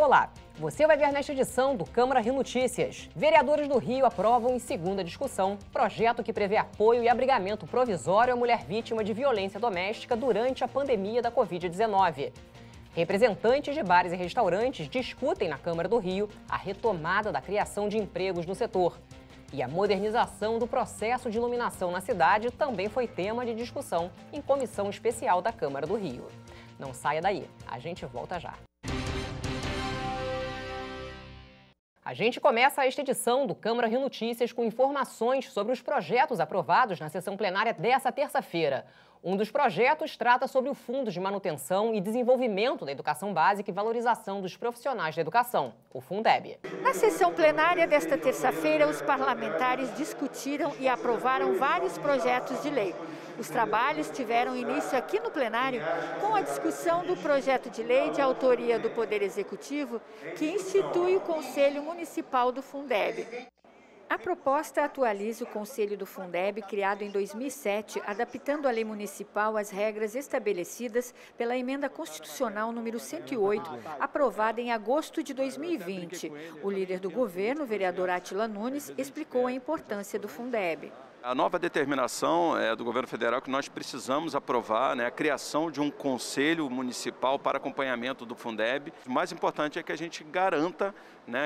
Olá, você vai ver nesta edição do Câmara Rio Notícias. Vereadores do Rio aprovam em segunda discussão projeto que prevê apoio e abrigamento provisório à mulher vítima de violência doméstica durante a pandemia da Covid-19. Representantes de bares e restaurantes discutem na Câmara do Rio a retomada da criação de empregos no setor. E a modernização do processo de iluminação na cidade também foi tema de discussão em comissão especial da Câmara do Rio. Não saia daí, a gente volta já. A gente começa esta edição do Câmara Rio Notícias com informações sobre os projetos aprovados na sessão plenária desta terça-feira. Um dos projetos trata sobre o Fundo de Manutenção e Desenvolvimento da Educação Básica e Valorização dos Profissionais da Educação, o Fundeb. Na sessão plenária desta terça-feira, os parlamentares discutiram e aprovaram vários projetos de lei. Os trabalhos tiveram início aqui no plenário com a discussão do projeto de lei de autoria do Poder Executivo que institui o Conselho Municipal do Fundeb. A proposta atualiza o Conselho do Fundeb, criado em 2007, adaptando a lei municipal às regras estabelecidas pela Emenda Constitucional número 108, aprovada em agosto de 2020. O líder do governo, o vereador Átila Nunes, explicou a importância do Fundeb. A nova determinação do governo federal que nós precisamos aprovar, a criação de um conselho municipal para acompanhamento do Fundeb. O mais importante é que a gente garanta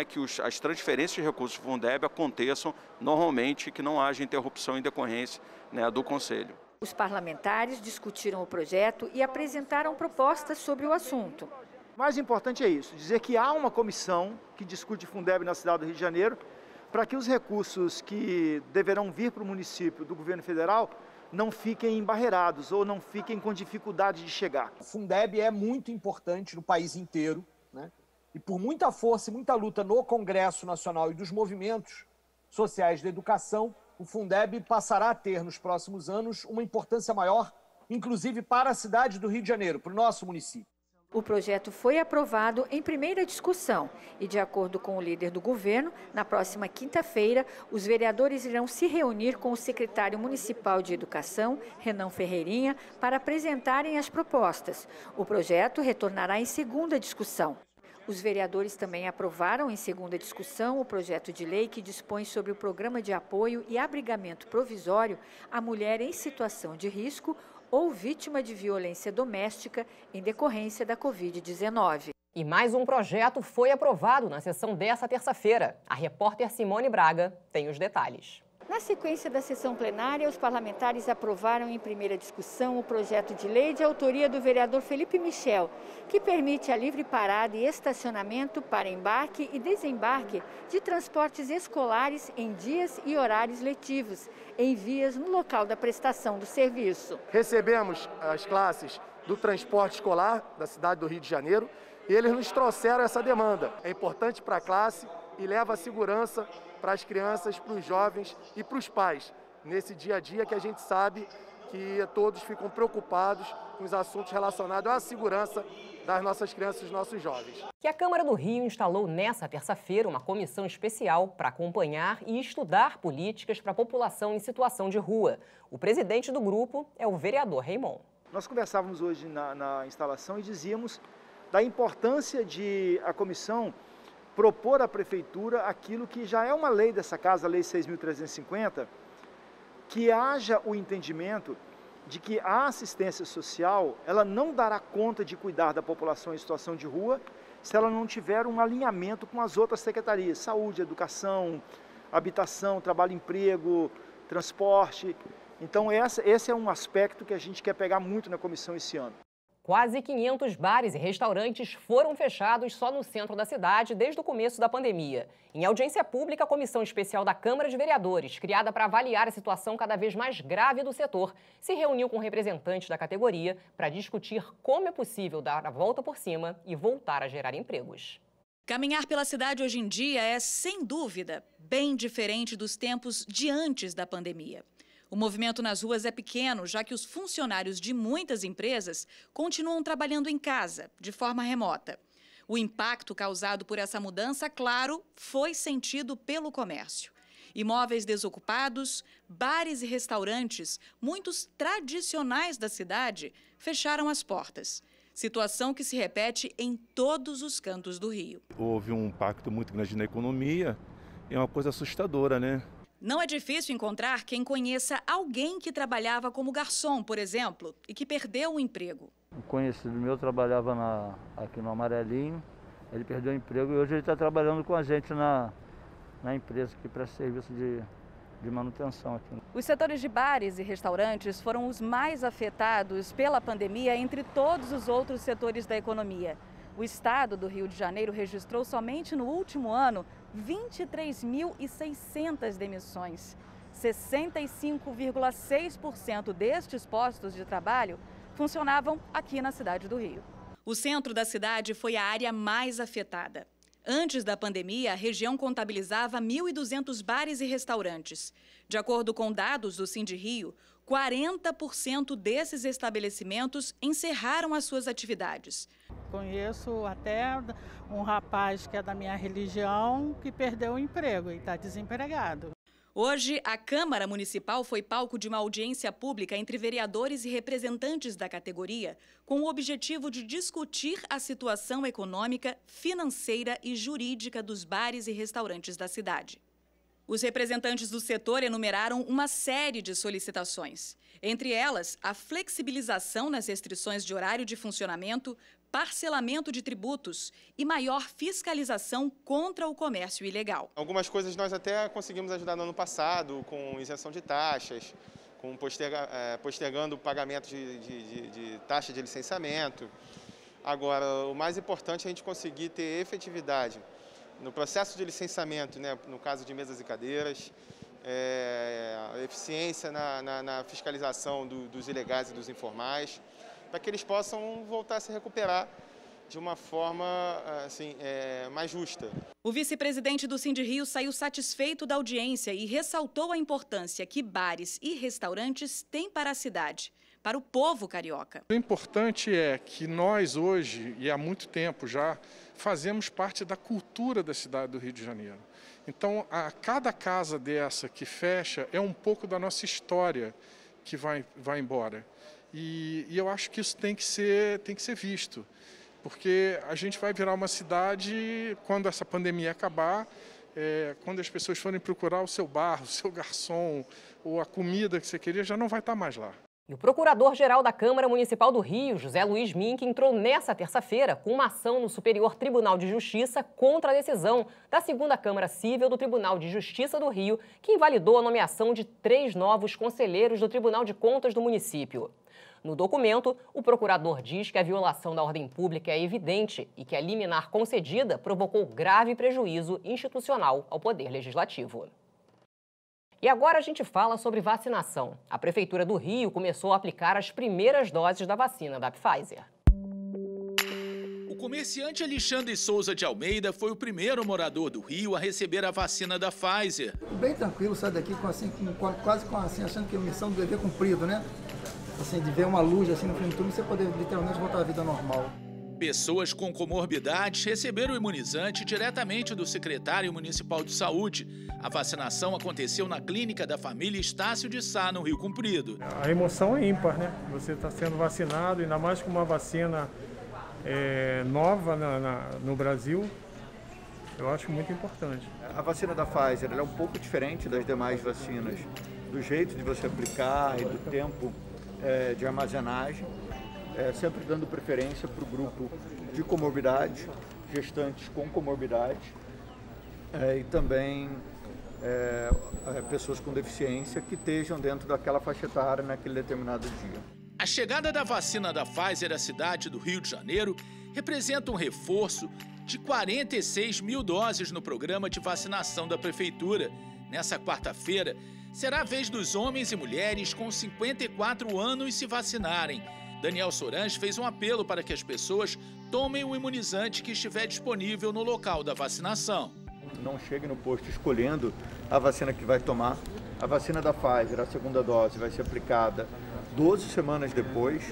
que as transferências de recursos do Fundeb aconteçam normalmente, que não haja interrupção em decorrência do conselho. Os parlamentares discutiram o projeto e apresentaram propostas sobre o assunto. O mais importante é isso, dizer que há uma comissão que discute Fundeb na cidade do Rio de Janeiro, para que os recursos que deverão vir para o município do governo federal não fiquem embarreirados ou não fiquem com dificuldade de chegar. O Fundeb é muito importante no país inteiro, e por muita força e muita luta no Congresso Nacional e dos movimentos sociais da educação, o Fundeb passará a ter nos próximos anos uma importância maior, inclusive para a cidade do Rio de Janeiro, para o nosso município. O projeto foi aprovado em primeira discussão e, de acordo com o líder do governo, na próxima quinta-feira, os vereadores irão se reunir com o secretário municipal de Educação, Renan Ferreirinha, para apresentarem as propostas. O projeto retornará em segunda discussão. Os vereadores também aprovaram em segunda discussão o projeto de lei que dispõe sobre o programa de apoio e abrigamento provisório à mulher em situação de risco ou vítima de violência doméstica em decorrência da Covid-19. E mais um projeto foi aprovado na sessão desta terça-feira. A repórter Simone Braga tem os detalhes. Na sequência da sessão plenária, os parlamentares aprovaram em primeira discussão o projeto de lei de autoria do vereador Felipe Michel, que permite a livre parada e estacionamento para embarque e desembarque de transportes escolares em dias e horários letivos, em vias no local da prestação do serviço. Recebemos as classes do transporte escolar da cidade do Rio de Janeiro e eles nos trouxeram essa demanda. É importante para a classe e leva a segurança para as crianças, para os jovens e para os pais, nesse dia a dia que a gente sabe que todos ficam preocupados com os assuntos relacionados à segurança das nossas crianças e dos nossos jovens. Que a Câmara do Rio instalou nesta terça-feira uma comissão especial para acompanhar e estudar políticas para a população em situação de rua. O presidente do grupo é o vereador Raymond. Nós conversávamos hoje na instalação e dizíamos da importância de a comissão propor à Prefeitura aquilo que já é uma lei dessa casa, a Lei 6.350, que haja o entendimento de que a assistência social ela não dará conta de cuidar da população em situação de rua se ela não tiver um alinhamento com as outras secretarias, saúde, educação, habitação, trabalho e emprego, transporte. Então esse é um aspecto que a gente quer pegar muito na comissão esse ano. Quase 500 bares e restaurantes foram fechados só no centro da cidade desde o começo da pandemia. Em audiência pública, a Comissão Especial da Câmara de Vereadores, criada para avaliar a situação cada vez mais grave do setor, se reuniu com representantes da categoria para discutir como é possível dar a volta por cima e voltar a gerar empregos. Caminhar pela cidade hoje em dia é, sem dúvida, bem diferente dos tempos de antes da pandemia. O movimento nas ruas é pequeno, já que os funcionários de muitas empresas continuam trabalhando em casa, de forma remota. O impacto causado por essa mudança, claro, foi sentido pelo comércio. Imóveis desocupados, bares e restaurantes, muitos tradicionais da cidade, fecharam as portas. situação que se repete em todos os cantos do Rio. Houve um impacto muito grande na economia, é uma coisa assustadora, né? Não é difícil encontrar quem conheça alguém que trabalhava como garçom, por exemplo, e que perdeu o emprego. Um conhecido meu trabalhava aqui no Amarelinho, ele perdeu o emprego e hoje ele está trabalhando com a gente na empresa que presta serviço de manutenção aqui. Os setores de bares e restaurantes foram os mais afetados pela pandemia entre todos os outros setores da economia. O estado do Rio de Janeiro registrou somente no último ano 23.600 demissões. 65,6% destes postos de trabalho funcionavam aqui na cidade do Rio. O centro da cidade foi a área mais afetada. Antes da pandemia, a região contabilizava 1.200 bares e restaurantes. De acordo com dados do Sindirio, 40% desses estabelecimentos encerraram as suas atividades. Conheço até um rapaz que é da minha religião que perdeu o emprego e está desempregado. Hoje, a Câmara Municipal foi palco de uma audiência pública entre vereadores e representantes da categoria, com o objetivo de discutir a situação econômica, financeira e jurídica dos bares e restaurantes da cidade. Os representantes do setor enumeraram uma série de solicitações. Entre elas, a flexibilização nas restrições de horário de funcionamento, parcelamento de tributos e maior fiscalização contra o comércio ilegal. Algumas coisas nós até conseguimos ajudar no ano passado, com isenção de taxas, com postergando o pagamento de taxa de licenciamento. Agora, o mais importante é a gente conseguir ter efetividade no processo de licenciamento, né, no caso de mesas e cadeiras, eficiência na fiscalização dos ilegais e dos informais, para que eles possam voltar a se recuperar de uma forma assim, mais justa. O vice-presidente do Sindirio saiu satisfeito da audiência e ressaltou a importância que bares e restaurantes têm para a cidade, para o povo carioca. O importante é que nós hoje, e há muito tempo já, fazemos parte da cultura da cidade do Rio de Janeiro. Então, cada casa dessa que fecha é um pouco da nossa história que vai embora. E eu acho que isso tem que ser visto, porque a gente vai virar uma cidade, quando essa pandemia acabar, quando as pessoas forem procurar o seu bar, o seu garçom, ou a comida que você queria, já não vai estar mais lá. E o Procurador-Geral da Câmara Municipal do Rio, José Luiz Mink, entrou nesta terça-feira com uma ação no Superior Tribunal de Justiça contra a decisão da 2ª Câmara Cível do Tribunal de Justiça do Rio, que invalidou a nomeação de 3 novos conselheiros do Tribunal de Contas do município. No documento, o procurador diz que a violação da ordem pública é evidente e que a liminar concedida provocou grave prejuízo institucional ao Poder Legislativo. E agora a gente fala sobre vacinação. A Prefeitura do Rio começou a aplicar as primeiras doses da vacina da Pfizer. O comerciante Alexandre Souza de Almeida foi o primeiro morador do Rio a receber a vacina da Pfizer. Bem tranquilo, sai daqui quase achando que é a missão do dever cumprido, né? Assim, de ver uma luz assim no fim do túnel, você poder literalmente voltar à vida normal. Pessoas com comorbidades receberam o imunizante diretamente do secretário municipal de saúde. A vacinação aconteceu na clínica da família Estácio de Sá, no Rio Comprido. A emoção é ímpar, né? Você está sendo vacinado, ainda mais com uma vacina nova no Brasil. Eu acho muito importante. A vacina da Pfizer ela é um pouco diferente das demais vacinas, do jeito de você aplicar e do tempo de armazenagem, sempre dando preferência para o grupo de comorbidade, gestantes com comorbidade e também pessoas com deficiência que estejam dentro daquela faixa etária naquele determinado dia. A chegada da vacina da Pfizer à cidade do Rio de Janeiro representa um reforço de 46 mil doses no programa de vacinação da Prefeitura. Nessa quarta-feira, será a vez dos homens e mulheres com 54 anos se vacinarem. Daniel Sorange fez um apelo para que as pessoas tomem o imunizante que estiver disponível no local da vacinação. Não chegue no posto escolhendo a vacina que vai tomar. A vacina da Pfizer, a 2ª dose, vai ser aplicada 12 semanas depois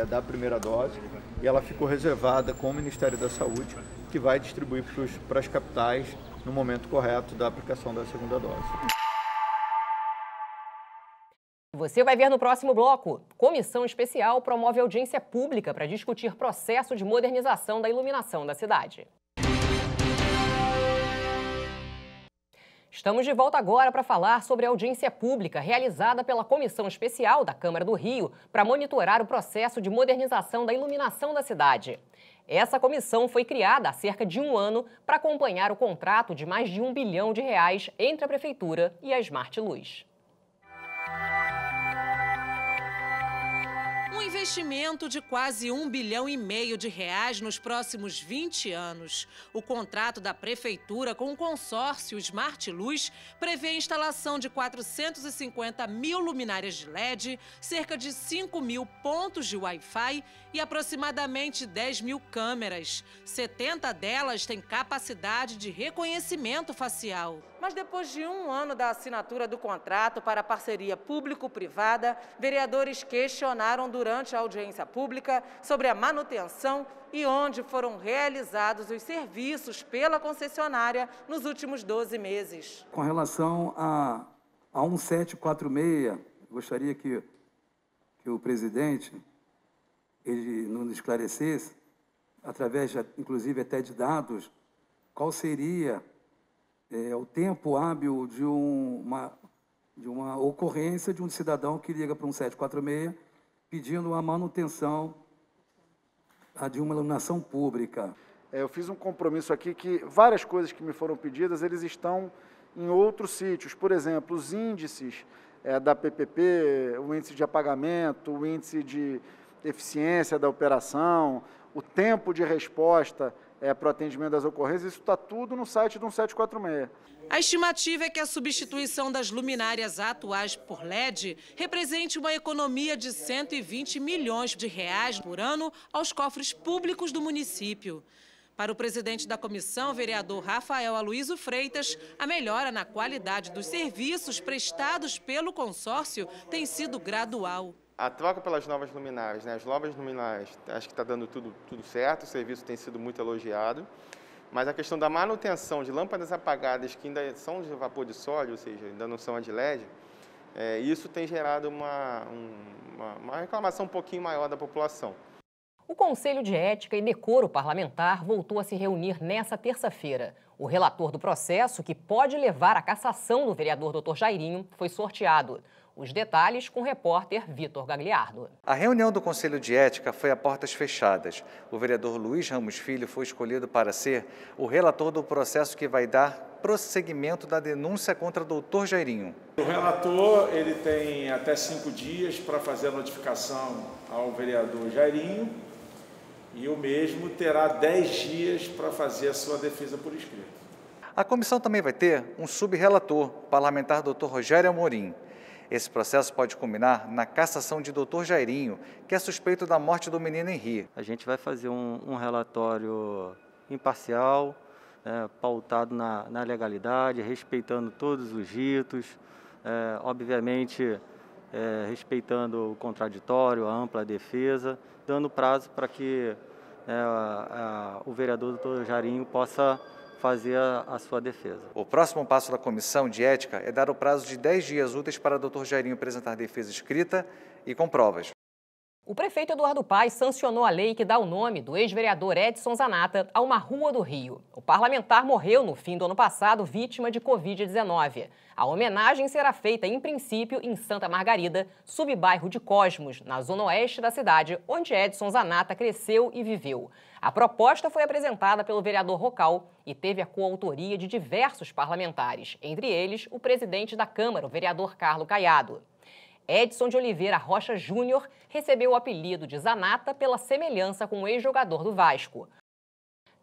da primeira dose e ela ficou reservada com o Ministério da Saúde, que vai distribuir para as capitais no momento correto da aplicação da 2ª dose. Você vai ver no próximo bloco. Comissão especial promove audiência pública para discutir processo de modernização da iluminação da cidade. Estamos de volta agora para falar sobre a audiência pública realizada pela Comissão Especial da Câmara do Rio para monitorar o processo de modernização da iluminação da cidade. Essa comissão foi criada há cerca de um ano para acompanhar o contrato de mais de R$1 bilhão entre a Prefeitura e a Smart Luz. Um investimento de quase R$1,5 bilhão nos próximos 20 anos. O contrato da Prefeitura com o consórcio Smart Luz prevê a instalação de 450 mil luminárias de LED, cerca de 5 mil pontos de Wi-Fi e aproximadamente 10 mil câmeras. 70 delas têm capacidade de reconhecimento facial. Mas depois de um ano da assinatura do contrato para a parceria público-privada, vereadores questionaram durante a audiência pública sobre a manutenção e onde foram realizados os serviços pela concessionária nos últimos 12 meses. Com relação a 1746, gostaria que o presidente ele nos esclarecesse, através, inclusive, até de dados, qual seria o tempo hábil de uma ocorrência de um cidadão que liga para um 1746 pedindo a manutenção de uma iluminação pública. Eu fiz um compromisso aqui que várias coisas que me foram pedidas, eles estão em outros sítios. Por exemplo, os índices da PPP, o índice de apagamento, o índice de eficiência da operação, o tempo de resposta para o atendimento das ocorrências, isso está tudo no site do 1746. A estimativa é que a substituição das luminárias atuais por LED represente uma economia de R$120 milhões por ano aos cofres públicos do município. Para o presidente da comissão, vereador Rafael Aloysio Freitas, a melhora na qualidade dos serviços prestados pelo consórcio tem sido gradual. A troca pelas novas luminárias, as novas luminárias, acho que está dando tudo certo, o serviço tem sido muito elogiado, mas a questão da manutenção de lâmpadas apagadas que ainda são de vapor de sódio, ou seja, ainda não são a de LED, isso tem gerado uma reclamação um pouquinho maior da população. O Conselho de Ética e Decoro Parlamentar voltou a se reunir nesta terça-feira. O relator do processo, que pode levar à cassação do vereador Dr. Jairinho, foi sorteado. Os detalhes com o repórter Vitor Gagliardo. A reunião do Conselho de Ética foi a portas fechadas. O vereador Luiz Ramos Filho foi escolhido para ser o relator do processo que vai dar prosseguimento da denúncia contra o Dr. Jairinho. O relator ele tem até 5 dias para fazer a notificação ao vereador Jairinho e o mesmo terá 10 dias para fazer a sua defesa por escrito. A comissão também vai ter um subrelator, parlamentar Dr. Rogério Amorim. Esse processo pode culminar na cassação de Dr. Jairinho, que é suspeito da morte do menino Henri. A gente vai fazer um relatório imparcial, pautado na legalidade, respeitando todos os ritos, obviamente respeitando o contraditório, a ampla defesa, dando prazo para que o vereador Dr. Jairinho possa fazer a sua defesa. O próximo passo da Comissão de Ética é dar o prazo de 10 dias úteis para o Dr. Jairinho apresentar defesa escrita e com provas. O prefeito Eduardo Paes sancionou a lei que dá o nome do ex-vereador Edson Zanata a uma rua do Rio. O parlamentar morreu no fim do ano passado vítima de Covid-19. A homenagem será feita, em princípio, em Santa Margarida, subbairro de Cosmos, na zona oeste da cidade, onde Edson Zanata cresceu e viveu. A proposta foi apresentada pelo vereador Rocal e teve a coautoria de diversos parlamentares, entre eles o presidente da Câmara, o vereador Carlos Caiado. Edson de Oliveira Rocha Júnior recebeu o apelido de Zanata pela semelhança com o ex-jogador do Vasco.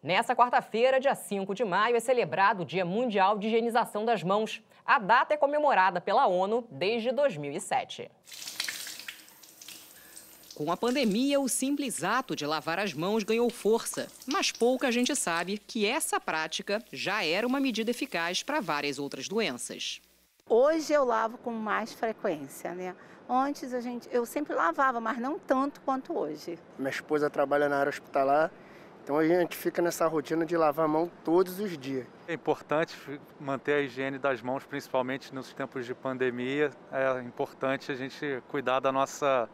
Nessa quarta-feira, dia 5 de maio, é celebrado o Dia Mundial de Higienização das Mãos. A data é comemorada pela ONU desde 2007. Com a pandemia, o simples ato de lavar as mãos ganhou força, mas pouca gente sabe que essa prática já era uma medida eficaz para várias outras doenças. Hoje eu lavo com mais frequência, né? Antes eu sempre lavava, mas não tanto quanto hoje. Minha esposa trabalha na área hospitalar Então a gente fica nessa rotina de lavar a mão todos os dias. É importante manter a higiene das mãos, principalmente nos tempos de pandemia. É importante a gente cuidar da nossa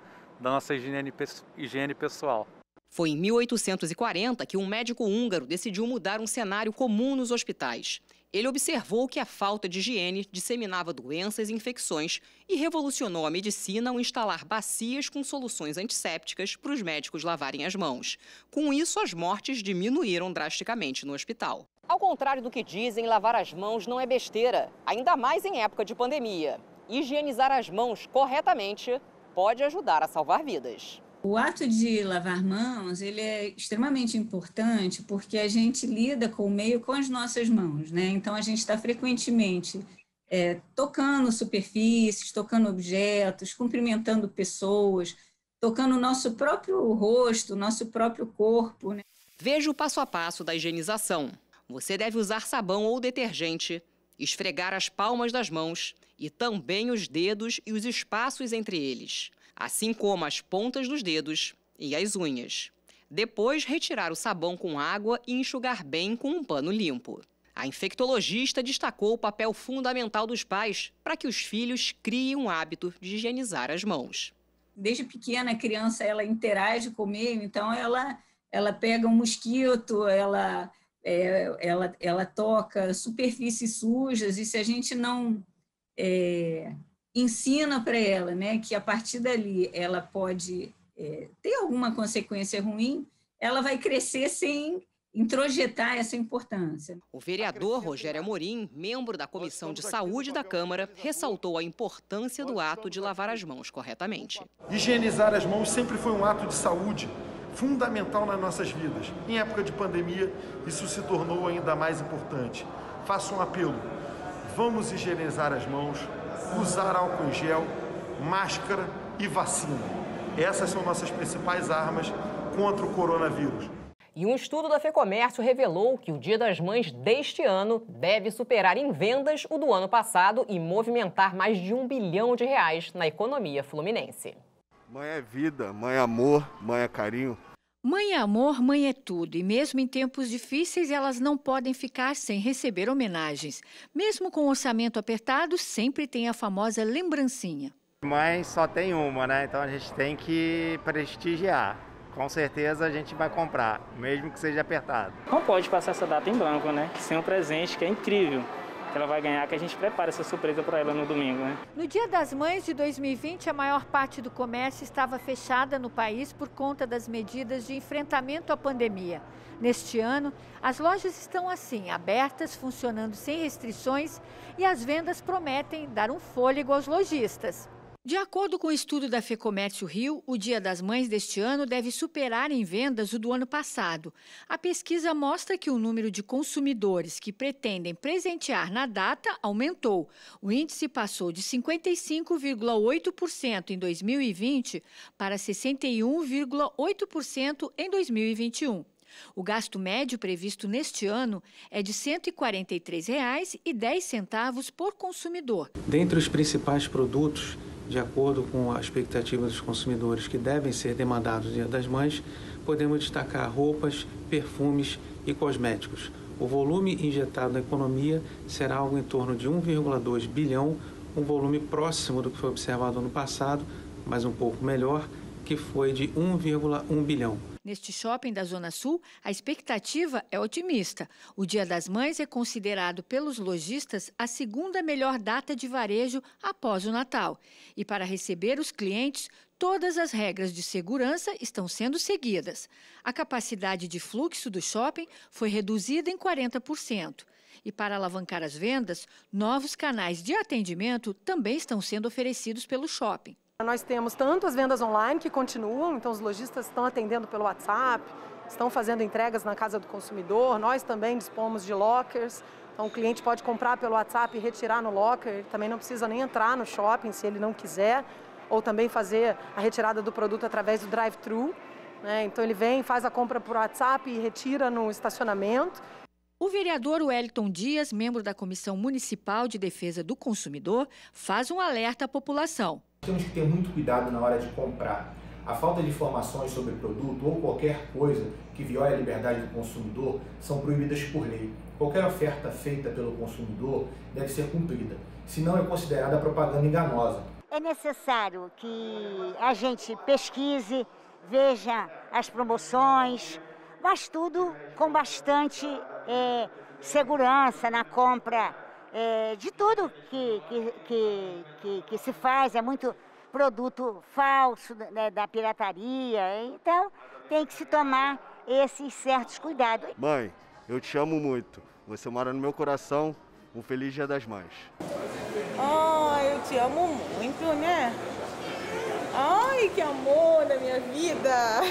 higiene pessoal. Foi em 1840 que um médico húngaro decidiu mudar um cenário comum nos hospitais. Ele observou que a falta de higiene disseminava doenças e infecções e revolucionou a medicina ao instalar bacias com soluções antissépticas para os médicos lavarem as mãos. Com isso, as mortes diminuíram drasticamente no hospital. Ao contrário do que dizem, lavar as mãos não é besteira, ainda mais em época de pandemia. Higienizar as mãos corretamente pode ajudar a salvar vidas. O ato de lavar mãos, ele é extremamente importante porque a gente lida com o meio com as nossas mãos, né? Então, a gente está frequentemente tocando superfícies, tocando objetos, cumprimentando pessoas, tocando o nosso próprio rosto, o nosso próprio corpo, né? Veja o passo a passo da higienização. Você deve usar sabão ou detergente, esfregar as palmas das mãos e também os dedos e os espaços entre eles, assim como as pontas dos dedos e as unhas. Depois, retirar o sabão com água e enxugar bem com um pano limpo. A infectologista destacou o papel fundamental dos pais para que os filhos criem um hábito de higienizar as mãos. Desde pequena, a criança ela interage com o meio, então ela pega um mosquito, ela toca superfícies sujas, e se a gente não ensina para ela, né, que a partir dali ela pode ter alguma consequência ruim, ela vai crescer sem introjetar essa importância. O vereador Rogério Amorim, membro da Comissão de Saúde da Câmara, ressaltou a importância do ato de lavar as mãos corretamente. Higienizar as mãos sempre foi um ato de saúde fundamental nas nossas vidas. Em época de pandemia, isso se tornou ainda mais importante. Faço um apelo: vamos higienizar as mãos, usar álcool em gel, máscara e vacina. Essas são nossas principais armas contra o coronavírus. E um estudo da FEComércio revelou que o Dia das Mães deste ano deve superar em vendas o do ano passado e movimentar mais de R$1 bilhão na economia fluminense. Mãe é vida, mãe é amor, mãe é carinho. Mãe é amor, mãe é tudo. E mesmo em tempos difíceis, elas não podem ficar sem receber homenagens. Mesmo com o orçamento apertado, sempre tem a famosa lembrancinha. Mãe só tem uma, né? Então a gente tem que prestigiar. Com certeza a gente vai comprar, mesmo que seja apertado. Não pode passar essa data em branco, né? Sem um presente que é incrível, que ela vai ganhar, que a gente prepara essa surpresa para ela no domingo, né? No Dia das Mães de 2020, a maior parte do comércio estava fechada no país por conta das medidas de enfrentamento à pandemia. Neste ano, as lojas estão assim, abertas, funcionando sem restrições, e as vendas prometem dar um fôlego aos lojistas. De acordo com o estudo da FEComércio Rio, o Dia das Mães deste ano deve superar em vendas o do ano passado. A pesquisa mostra que o número de consumidores que pretendem presentear na data aumentou. O índice passou de 55,8% em 2020 para 61,8% em 2021. O gasto médio previsto neste ano é de R$ 143,10 por consumidor. Dentre os principais produtos, de acordo com a expectativa dos consumidores que devem ser demandados no Dia das Mães, podemos destacar roupas, perfumes e cosméticos. O volume injetado na economia será algo em torno de 1,2 bilhão, um volume próximo do que foi observado no ano passado, mas um pouco melhor, que foi de 1,1 bilhão. Neste shopping da Zona Sul, a expectativa é otimista. O Dia das Mães é considerado pelos lojistas a segunda melhor data de varejo após o Natal. E para receber os clientes, todas as regras de segurança estão sendo seguidas. A capacidade de fluxo do shopping foi reduzida em 40%. E para alavancar as vendas, novos canais de atendimento também estão sendo oferecidos pelo shopping. Nós temos tanto as vendas online que continuam, então os lojistas estão atendendo pelo WhatsApp, estão fazendo entregas na casa do consumidor, nós também dispomos de lockers, então o cliente pode comprar pelo WhatsApp e retirar no locker, ele também não precisa nem entrar no shopping se ele não quiser, ou também fazer a retirada do produto através do drive-thru, né? Então ele vem, faz a compra por WhatsApp e retira no estacionamento. O vereador Wellington Dias, membro da Comissão Municipal de Defesa do Consumidor, faz um alerta à população. Temos que ter muito cuidado na hora de comprar. A falta de informações sobre o produto ou qualquer coisa que viole a liberdade do consumidor são proibidas por lei. Qualquer oferta feita pelo consumidor deve ser cumprida, senão é considerada propaganda enganosa. É necessário que a gente pesquise, veja as promoções, mas tudo com bastante segurança na compra de tudo que se faz. É muito produto falso da pirataria, então tem que se tomar esses certos cuidados. Mãe, eu te amo muito. Você mora no meu coração. Um feliz Dia das Mães. Eu te amo muito, né? Ai, que amor da minha vida!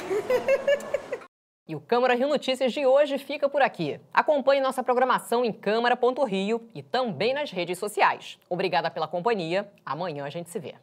E o Câmara Rio Notícias de hoje fica por aqui. Acompanhe nossa programação em câmara.rio e também nas redes sociais. Obrigada pela companhia. Amanhã a gente se vê.